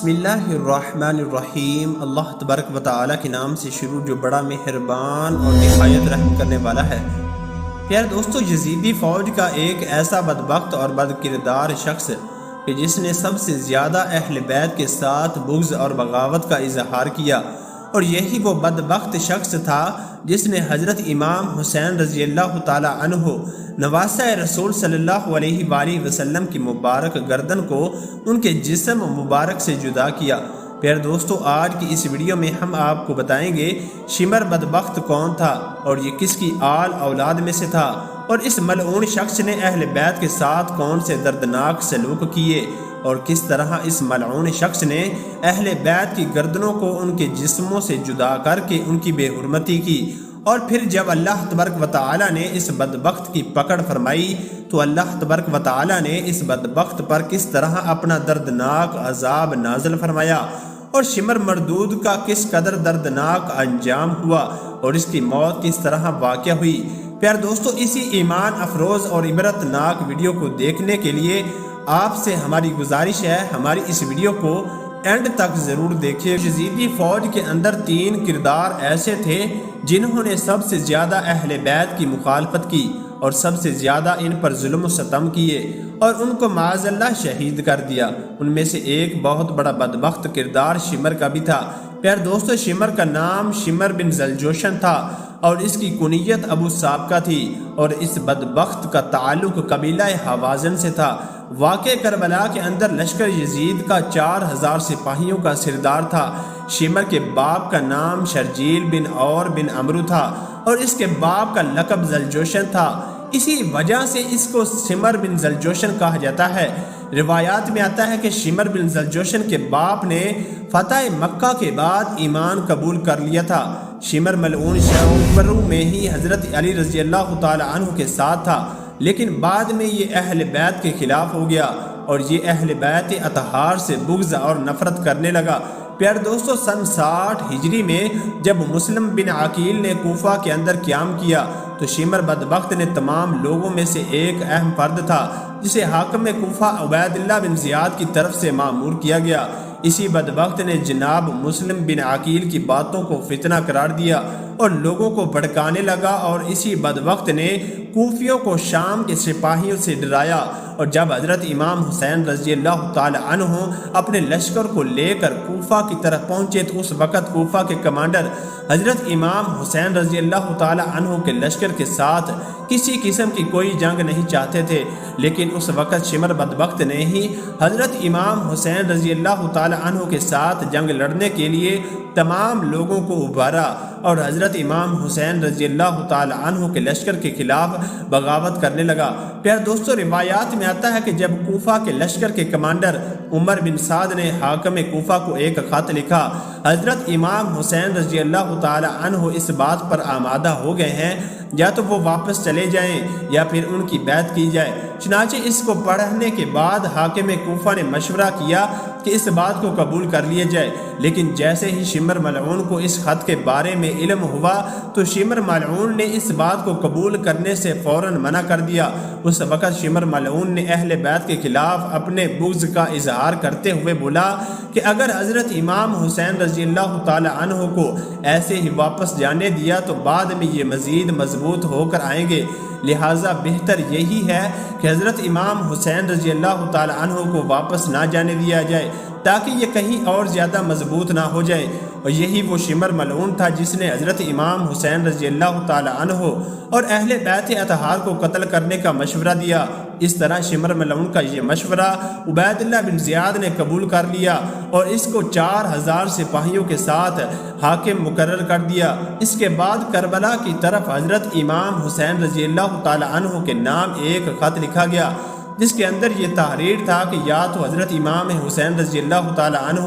بسم اللہ الرحمن الرحیم۔ اللہ تبارک و تعالیٰ کے نام سے شروع جو بڑا مہربان اور نہایت رحم کرنے والا ہے۔ پیارے دوستو، یزیدی فوج کا ایک ایسا بدبخت اور بد کردار شخص کہ جس نے سب سے زیادہ اہل بیت کے ساتھ بغض اور بغاوت کا اظہار کیا، اور یہی وہ بدبخت شخص تھا جس نے حضرت امام حسین رضی اللہ تعالی عنہ نواسہ رسول صلی اللہ علیہ وآلہ وسلم کی مبارک گردن کو ان کے جسم مبارک سے جدا کیا۔ پھر دوستو، آج کی اس ویڈیو میں ہم آپ کو بتائیں گے شمر بدبخت کون تھا اور یہ کس کی آل اولاد میں سے تھا، اور اس ملعون شخص نے اہل بیت کے ساتھ کون سے دردناک سلوک کیے، اور کس طرح اس ملعون شخص نے اہل بیت کی گردنوں کو ان کے جسموں سے جدا کر کے ان کی بے حرمتی کی۔ اور پھر جب اللہ تبارک و تعالی نے اس بدبخت کی پکڑ فرمائی تو اللہ تبارک و تعالی نے اس بدبخت پر کس طرح اپنا دردناک عذاب نازل فرمایا، اور شمر مردود کا کس قدر دردناک انجام ہوا، اور اس کی موت کس طرح واقع ہوئی۔ پیارے دوستو، اسی ایمان افروز اور عبرتناک ویڈیو کو دیکھنے کے لیے آپ سے ہماری گزارش ہے ہماری اس ویڈیو کو اینڈ تک ضرور دیکھیں۔ یزیدی فوج کے اندر 3 کردار ایسے تھے جنہوں نے سب سے زیادہ اہل بیت کی مخالفت کی اور سب سے زیادہ ان پر ظلم و ستم کیے اور ان کو معاذ اللہ شہید کر دیا۔ ان میں سے ایک بہت بڑا بدبخت کردار شمر کا بھی تھا۔ پیارے دوستو، شمر کا نام شمر بن ذوالجوشن تھا اور اس کی کنیت ابو سابقہ تھی، اور اس بدبخت کا تعلق قبیلہ حوازن سے تھا۔ واقع کربلا کے اندر لشکر یزید کا 4000 سپاہیوں کا سردار تھا۔ شمر کے باپ کا نام شرجیل بن اور بن عمرو تھا اور اس کے باپ کا لقب ذوالجوشن تھا، اسی وجہ سے اس کو شمر بن ذوالجوشن کہا جاتا ہے۔ روایات میں آتا ہے کہ شمر بن ذوالجوشن کے باپ نے فتح مکہ کے بعد ایمان قبول کر لیا تھا۔ شمر ملعون شروع میں ہی حضرت علی رضی اللہ تعالی عنہ کے ساتھ تھا، لیکن بعد میں یہ اہل بیت کے خلاف ہو گیا اور یہ اہل بیت اطہار سے بغض اور نفرت کرنے لگا۔ پیارے دوستو، سن 60 ہجری میں جب مسلم بن عقیل نے کوفہ کے اندر قیام کیا تو شمر بدبخت نے تمام لوگوں میں سے ایک اہم فرد تھا جسے حاکم کوفہ عبید اللہ بن زیاد کی طرف سے مأمور کیا گیا۔ اسی بدبخت نے جناب مسلم بن عقیل کی باتوں کو فتنہ قرار دیا اور لوگوں کو بھڑکانے لگا، اور اسی بدبخت نے کوفیوں کو شام کے سپاہیوں سے ڈرایا، اور جب حضرت امام حسین رضی اللہ تعالی عنہ اپنے لشکر کو لے کر کوفہ کی طرف پہنچے تو اس وقت کوفہ کے کمانڈر حضرت امام حسین رضی اللہ تعالی عنہ کے لشکر کے ساتھ کسی قسم کی کوئی جنگ نہیں چاہتے تھے، لیکن اس وقت شمر بدبخت نے ہی حضرت امام حسین رضی اللہ تعالی عنہ کے ساتھ جنگ لڑنے کے لیے تمام لوگوں کو ابھارا اور حضرت امام حسین رضی اللہ تعالی عنہ کے لشکر کے خلاف بغاوت کرنے لگا۔ پیارے دوستو، روایات میں آتا ہے کہ جب کوفہ کے لشکر کے کمانڈر عمر بن سعد نے حاکم کوفہ کو ایک خط لکھا، حضرت امام حسین رضی اللہ تعالی عنہ اس بات پر آمادہ ہو گئے ہیں یا تو وہ واپس چلے جائیں یا پھر ان کی بیعت کی جائے۔ چنانچہ اس کو پڑھنے کے بعد حاکم کوفہ نے مشورہ کیا کہ اس بات کو قبول کر لیا جائے، لیکن جیسے ہی شمر ملعون کو اس خط کے بارے میں علم ہوا تو شمر ملعون نے اس بات کو قبول کرنے سے فوراً منع کر دیا۔ اس وقت شمر ملعون نے اہل بیت کے خلاف اپنے بغض کا اظہار کرتے ہوئے بولا کہ اگر حضرت امام حسین رضی اللہ تعالی عنہ کو ایسے ہی واپس جانے دیا تو بعد میں یہ مزید مضبوط ہو کر آئیں گے، لہٰذا بہتر یہی ہے کہ حضرت امام حسین رضی اللہ تعالی عنہ کو واپس نہ جانے دیا جائے تاکہ یہ کہیں اور زیادہ مضبوط نہ ہو جائے۔ اور یہی وہ شمر ملعون تھا جس نے حضرت امام حسین رضی اللہ تعالی عنہ اور اہل بیت اطہار کو قتل کرنے کا مشورہ دیا۔ اس طرح شمر ملعون کا یہ مشورہ عبید اللہ بن زیاد نے قبول کر لیا اور اس کو 4000 سپاہیوں کے ساتھ حاکم مقرر کر دیا۔ اس کے بعد کربلا کی طرف حضرت امام حسین رضی اللہ تعالی عنہ کے نام ایک خط لکھا گیا جس کے اندر یہ تحریر تھا کہ یا تو حضرت امام حسین رضی اللہ تعالی عنہ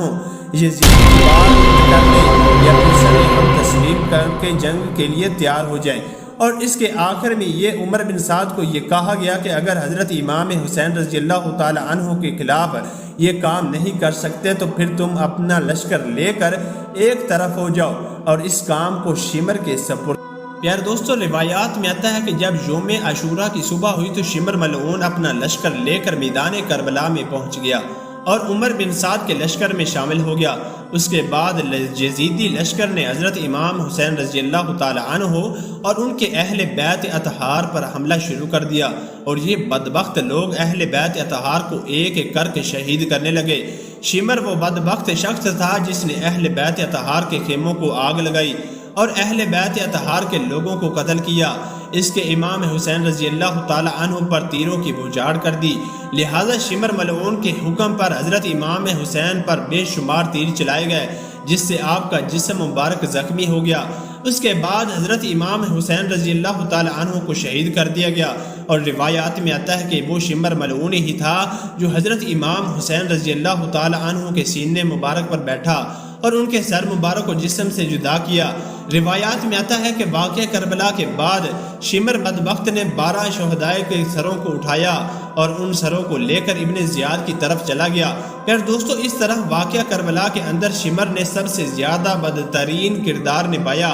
یزید کی بات کر لیں یا پھر سر تسلیم کر کے جنگ کے لیے تیار ہو جائیں۔ اور اس کے آخر میں یہ عمر بن سعد کو یہ کہا گیا کہ اگر حضرت امام حسین رضی اللہ تعالی عنہ کے خلاف یہ کام نہیں کر سکتے تو پھر تم اپنا لشکر لے کر ایک طرف ہو جاؤ اور اس کام کو شمر کے سپرد۔ پیارے دوستو، روایات میں آتا ہے کہ جب یوم عاشوراء کی صبح ہوئی تو شمر ملعون اپنا لشکر لے کر میدان کربلا میں پہنچ گیا اور عمر بن سعد کے لشکر میں شامل ہو گیا۔ اس کے بعد یزیدی لشکر نے حضرت امام حسین رضی اللہ تعالی عنہ اور ان کے اہل بیت اطہار پر حملہ شروع کر دیا، اور یہ بدبخت لوگ اہل بیت اطہار کو ایک ایک کر کے شہید کرنے لگے۔ شمر وہ بدبخت شخص تھا جس نے اہل بیت اطہار کے خیموں کو آگ لگائی اور اہل بیت اطہار کے لوگوں کو قتل کیا۔ اس کے امام حسین رضی اللہ تعالی عنہ پر تیروں کی بوجھاڑ کر دی، لہذا شمر ملعون کے حکم پر حضرت امام حسین پر بے شمار تیر چلائے گئے، جس سے آپ کا جسم مبارک زخمی ہو گیا۔ اس کے بعد حضرت امام حسین رضی اللہ تعالی عنہ کو شہید کر دیا گیا، اور روایات میں آتا ہے کہ وہ شمر ملعون ہی تھا جو حضرت امام حسین رضی اللہ تعالی عنہ کے سینے مبارک پر بیٹھا اور ان کے سر مبارک کو جسم سے جدا کیا۔ روایات میں آتا ہے کہ واقعہ کربلا کے بعد شمر بدبخت نے 12 شہدائے کے سروں کو اٹھایا اور ان سروں کو لے کر ابن زیاد کی طرف چلا گیا۔ پھر دوستو اس طرح واقعہ کربلا کے اندر شمر نے سب سے زیادہ بدترین کردار نبھایا۔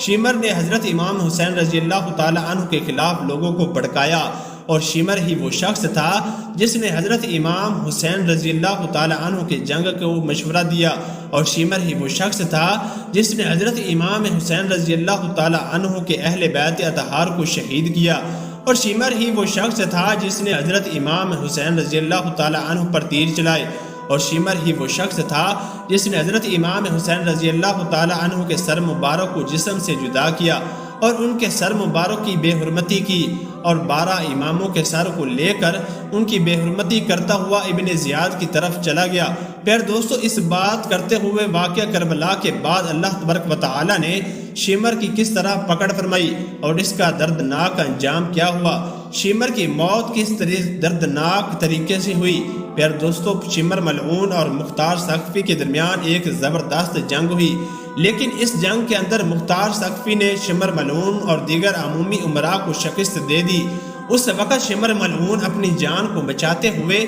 شمر نے حضرت امام حسین رضی اللہ تعالی عنہ کے خلاف لوگوں کو بھڑکایا، اور شمر ہی وہ شخص تھا جس نے حضرت امام حسین رضی اللہ تعالی عنہ کے جنگ کو مشورہ دیا، اور شمر ہی وہ شخص تھا جس نے حضرت امام حسین رضی اللہ تعالی عنہ کے اہل بیت اطہار کو شہید کیا، اور شمر ہی وہ شخص تھا جس نے حضرت امام حسین رضی اللہ تعالی عنہ پر تیر چلائے، اور شمر ہی وہ شخص تھا جس نے حضرت امام حسین رضی اللہ تعالی عنہ کے سر مبارک کو جسم سے جدا کیا اور ان کے سر مبارک کی بے حرمتی کی، اور 12 اماموں کے سر کو لے کر ان کی بے حرمتی کرتا ہوا ابن زیاد کی طرف چلا گیا۔ پھر دوستو اس بات کرتے ہوئے واقعہ کربلا کے بعد اللہ تبارک و تعالی نے شمر کی کس طرح پکڑ فرمائی اور اس کا دردناک انجام کیا ہوا، شمر کی موت کس طرح دردناک طریقے سے ہوئی۔ پھر دوستو شمر ملعون اور مختار ثقفی کے درمیان ایک زبردست جنگ ہوئی، لیکن اس جنگ کے اندر مختار ثقفی نے شمر ملعون اور دیگر عمومی امراء کو شکست دے دی۔ اس وقت شمر ملعون اپنی جان کو بچاتے ہوئے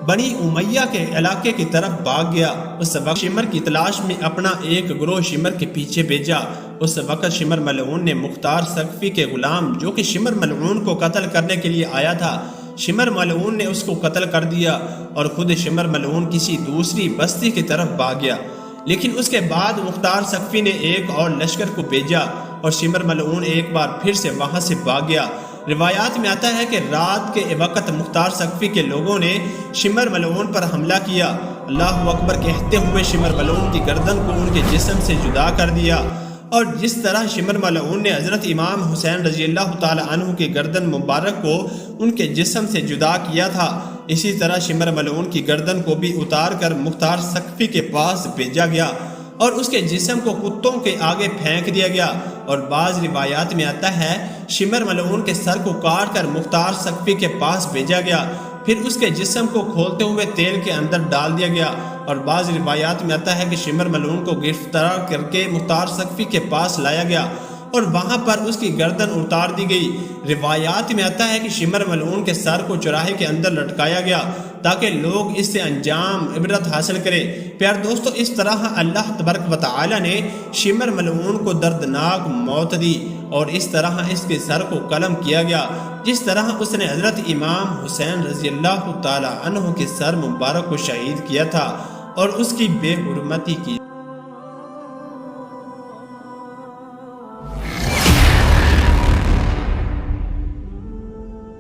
بنی امیہ کے علاقے کی طرف بھاگ گیا۔ اس وقت شمر کی تلاش میں اپنا ایک گروہ شمر کے پیچھے بھیجا۔ اس وقت شمر ملعون نے مختار ثقفی کے غلام جو کہ شمر ملعون کو قتل کرنے کے لیے آیا تھا، شمر ملعون نے اس کو قتل کر دیا، اور خود شمر ملعون کسی دوسری بستی کی طرف بھاگ گیا۔ لیکن اس کے بعد مختار ثقفی نے ایک اور لشکر کو بھیجا، اور شمر ملعون ایک بار پھر سے وہاں سے بھاگ گیا۔ روایات میں آتا ہے کہ رات کے وقت مختار ثقفی کے لوگوں نے شمر ملعون پر حملہ کیا، اللہ اکبر کہتے ہوئے شمر ملعون کی گردن کو ان کے جسم سے جدا کر دیا، اور جس طرح شمر ملعون نے حضرت امام حسین رضی اللہ تعالی عنہ کی گردن مبارک کو ان کے جسم سے جدا کیا تھا، اسی طرح شمر ملعون کی گردن کو بھی اتار کر مختار ثقفی کے پاس بھیجا گیا اور اس کے جسم کو کتوں کے آگے پھینک دیا گیا۔ اور بعض روایات میں آتا ہے شمر ملعون کے سر کو کاٹ کر مختار ثقفی کے پاس بھیجا گیا، پھر اس کے جسم کو کھولتے ہوئے تیل کے اندر ڈال دیا گیا، اور بعض روایات میں آتا ہے کہ شمر ملعون کو گرفتار کر کے مختار ثقفی کے پاس لایا گیا اور وہاں پر اس کی گردن اتار دی گئی۔ روایات میں آتا ہے کہ شمر ملعون کے سر کو چوراہے کے اندر لٹکایا گیا تاکہ لوگ اس سے انجام عبرت حاصل کریں۔ پیار دوستو اس طرح اللہ تبارک و تعالی نے شمر ملعون کو دردناک موت دی، اور اس طرح اس کے سر کو قلم کیا گیا جس طرح اس نے حضرت امام حسین رضی اللہ تعالی عنہ کے سر مبارک کو شہید کیا تھا اور اس کی بے حرمتی کی۔